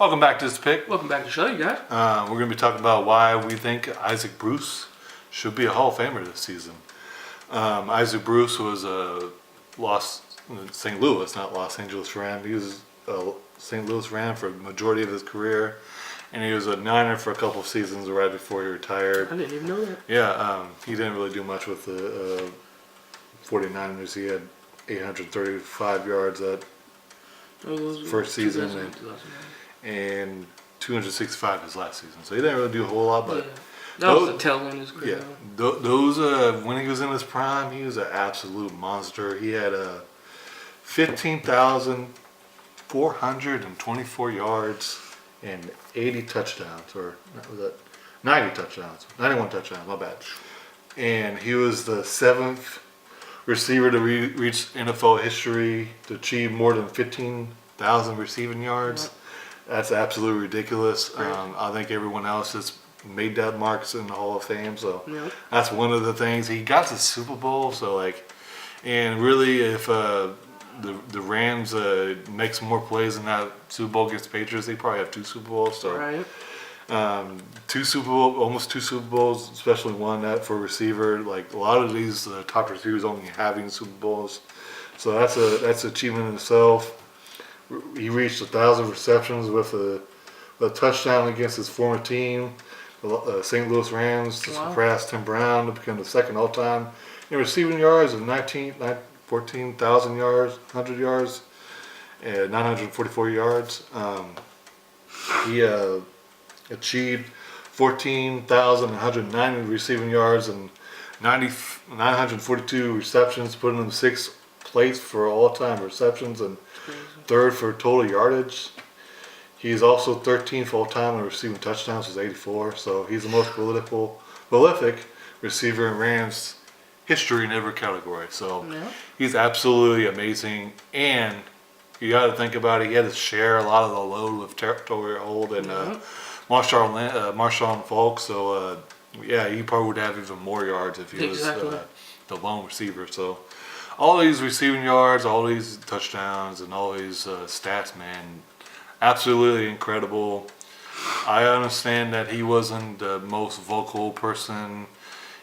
Welcome back to this pick. Welcome back to the show, you guys. We're going to be talking about why we think Isaac Bruce should be a Hall of Famer this season. Isaac Bruce was a St. Louis, not Los Angeles Ram. He was a St. Louis Ram for the majority of his career, and he was a Niner for a couple of seasons right before he retired. I didn't even know that. Yeah, he didn't really do much with the 49ers. He had 835 yards that first season and 265 his last season. So he didn't really do a whole lot, but that was the tail end of his career. Yeah, those when he was in his prime, he was an absolute monster. He had 15,424 yards and 80 touchdowns, or was that 90 touchdowns, 91 touchdowns. My bad. And he was the 7th receiver to reach NFL history to achieve more than 15,000 receiving yards. Yep. That's absolutely ridiculous. I think everyone else has made that marks in the Hall of Fame. So that's one of the things. He got to the Super Bowl. So and really, if the Rams make some more plays in that Super Bowl against the Patriots, they probably have 2 Super Bowls. So almost two Super Bowls, especially one that for a receiver. Like a lot of these top receivers only having Super Bowls. So that's an achievement in itself. He reached 1,000 receptions with a touchdown against his former team, the St. Louis Rams, to surpass Tim Brown to become the second all-time in receiving yards of 14,000 yards, 100 yards, and 944 yards. He achieved 14,190 receiving yards and 942 receptions, putting him 6th place for all-time receptions and 3rd for total yardage. He's also 13th all-time in receiving touchdowns with 84. So he's the most prolific receiver in Rams history in every category. So he's absolutely amazing. And you got to think about it. He had to share a lot of the load with Territorial Hold and Marshawn Falk. So he probably would have even more yards if he was the lone receiver. So all these receiving yards, all these touchdowns, and all these stats, man, absolutely incredible. I understand that he wasn't the most vocal person.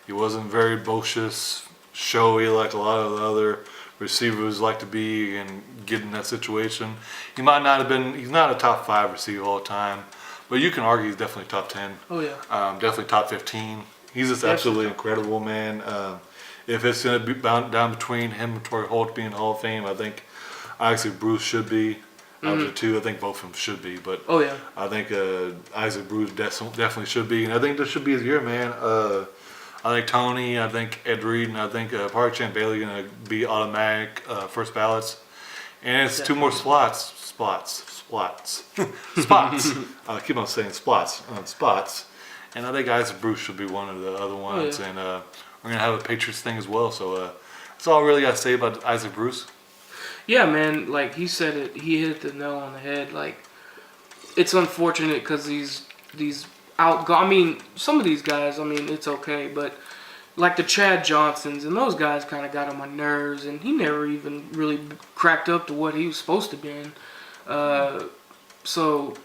He wasn't very boisterous, showy like a lot of the other receivers like to be and get in that situation. He might not have been, he's not a top 5 receiver all the time, but you can argue he's definitely top 10. Oh, yeah. Definitely top 15. He's just absolutely incredible, man. If it's going to be down between him and Torrey Holt being Hall of Fame, I think Isaac Bruce should be. Out of the 2, I think both of them should be. But I think Isaac Bruce definitely should be. And I think this should be his year, man. I think Tony, I think Ed Reed, and I think Park Champ Bailey are going to be automatic first ballots. And it's 2 more spots. I keep on saying spots. And I think Isaac Bruce should be one of the other ones. And we're going to have a Patriots thing as well. So that's all I really got to say about Isaac Bruce. Yeah, man, like he said it, he hit the nail on the head. Like, it's unfortunate because these some of these guys, it's okay, but like the Chad Johnsons and those guys kind of got on my nerves, and he never even really cracked up to what he was supposed to be. So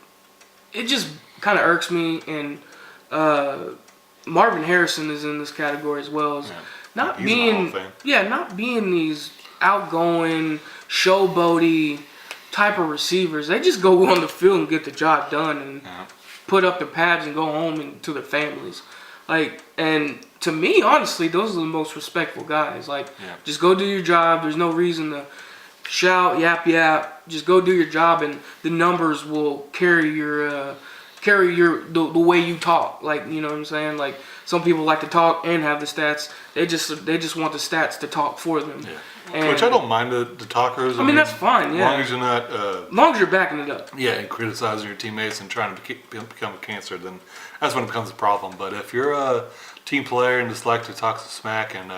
it just kind of irks me, and Marvin Harrison is in this category as well as not being these outgoing, showboaty type of receivers. They just go on the field and get the job done and put up their pads and go home and to their families. And to me, honestly, those are the most respectful guys. Just go do your job. There's no reason to shout, yap. Just go do your job, and the numbers will carry the way you talk. You know what I'm saying? Some people like to talk and have the stats. They just want the stats to talk for them. Yeah. Which I don't mind the talkers. I mean, that's fine. Yeah. As long as you're not. As long as you're backing it up. Yeah, and criticizing your teammates and trying to become a cancer, then that's when it becomes a problem. But if you're a team player and just like to talk some smack and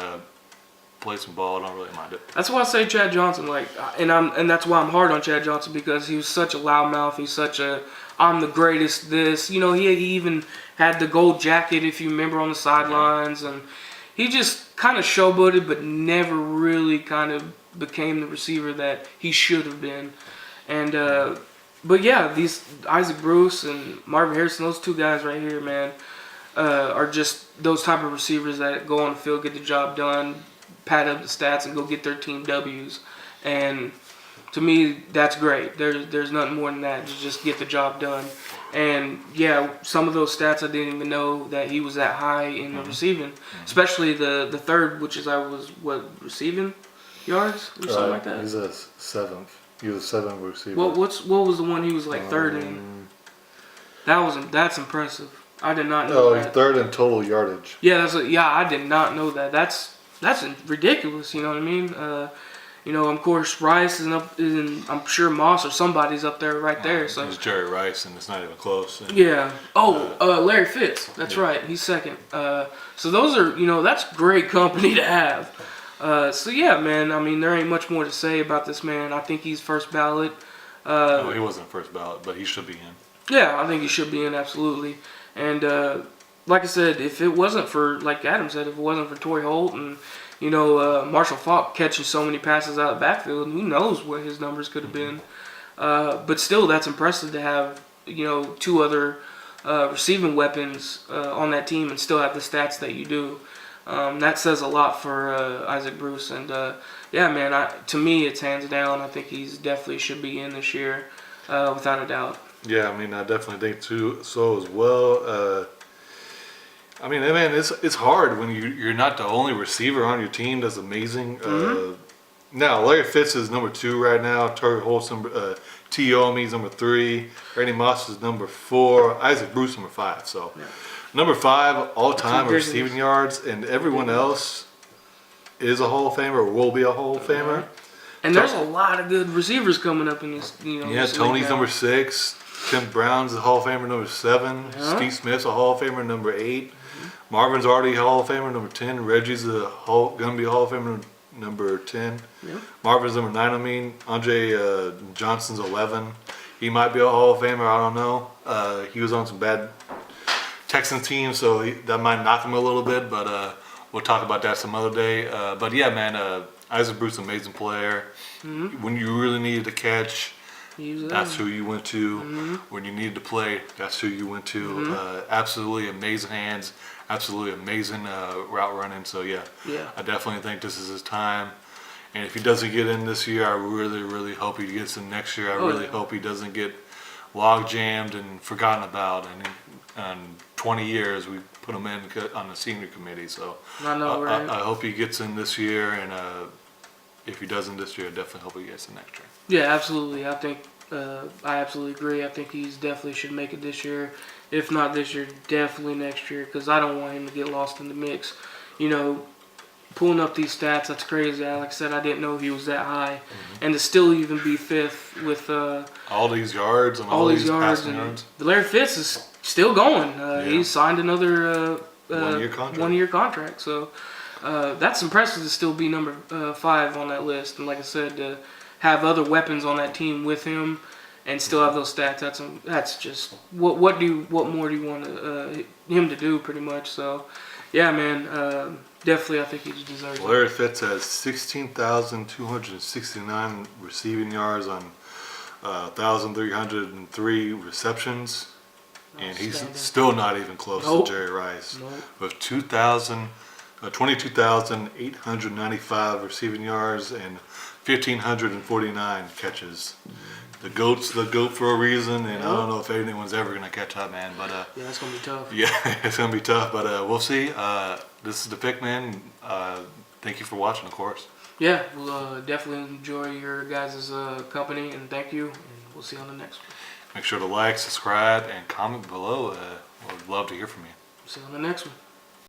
play some ball, I don't really mind it. That's why I say Chad Johnson. And that's why I'm hard on Chad Johnson, because he was such a loudmouth. He's such a I'm the greatest. He even had the gold jacket, if you remember, on the sidelines, and he just kind of showboated, but never really kind of became the receiver that he should have been. And But yeah, these Isaac Bruce and Marvin Harrison, those two guys right here, man, are just those type of receivers that go on the field, get the job done, pad up the stats, and go get their team W's. And to me, that's great. There's nothing more than that. Just get the job done. And yeah, some of those stats I didn't even know that he was that high in the receiving, especially the third, which is receiving yards or something like that. He's a seventh. He was a seventh receiver. What was the one he was like third in? That's impressive. I did not know that. He's third in total yardage. Yeah, I did not know that. That's ridiculous. You know what I mean? Of course, Rice is up, and I'm sure Moss or somebody's up there right there. So it's Jerry Rice, and it's not even close. And, yeah. Larry Fitz. That's right. He's second. So those are, that's great company to have. So yeah, man. I mean, there ain't much more to say about this man. I think he's first ballot. No, he wasn't first ballot, but he should be in. Yeah, I think he should be in, absolutely. And like I said, if it wasn't for, like Adam said, if it wasn't for Torrey Holt and Marshall Faulk catching so many passes out of the backfield, who knows what his numbers could have been. But still, that's impressive to have, two other receiving weapons on that team and still have the stats that you do. That says a lot for Isaac Bruce. And, yeah, man, to me, it's hands down. I think he's definitely should be in this year, without a doubt. Yeah, I mean, I definitely think so as well. I mean, man, it's hard when you're not the only receiver on your team. That's amazing. Now, Larry Fitz is number 2 right now. Torrey Holt's T.O.M.'s number 3. Randy Moss is number 4. Isaac Bruce number 5. So, number 5 all-time receiving yards, and everyone else is a Hall of Famer or will be a Hall of Famer. And there's a lot of good receivers coming up in this. Yeah, Tony's number 6. Tim Brown's a Hall of Famer number 7. Steve Smith's a Hall of Famer number 8. Marvin's already a Hall of Famer number 10. Reggie's gonna be a Hall of Famer number 10. Yep. Marvin's number 9. Andre Johnson's 11. He might be a Hall of Famer. I don't know. He was on some bad Texans teams, so that might knock him a little bit. But we'll talk about that some other day. But yeah, man, Isaac Bruce, amazing player. When you really needed to catch, that's who you went to. When you needed to play, that's who you went to. Absolutely amazing hands. Absolutely amazing route running. So yeah, I definitely think this is his time. And if he doesn't get in this year, I really, really hope he gets in next year. I really hope he doesn't get log jammed and forgotten about. And 20 years we put him in on the senior committee. So I hope he gets in this year. And if he doesn't this year, I definitely hope he gets in next year. Yeah, absolutely. I think I absolutely agree. I think he's definitely should make it this year. If not this year, definitely next year, because I don't want him to get lost in the mix. Pulling up these stats, that's crazy. Like I said, I didn't know he was that high. And to still even be 5th with all these yards and all these passing yards. Larry Fitz is still going. He signed another 1-year contract. So that's impressive to still be number 5 on that list. And like I said, to have other weapons on that team with him and still have those stats, that's just what more do you want him to do, pretty much. So yeah, man, definitely I think he deserves it. Larry Fitz has 16,269 receiving yards on 1,303 receptions, and he's still not even close to Jerry Rice with 22,895 receiving yards and 1,549 catches. The GOAT's the GOAT for a reason, and I don't know if anyone's ever going to catch up, man. But yeah, it's going to be tough. Yeah, it's going to be tough, but we'll see. This is The Pick, man. Thank you for watching, of course. Yeah, we'll definitely enjoy your guys' company, and thank you. And we'll see you on the next one. Make sure to like, subscribe, and comment below. We'd love to hear from you. See you on the next one.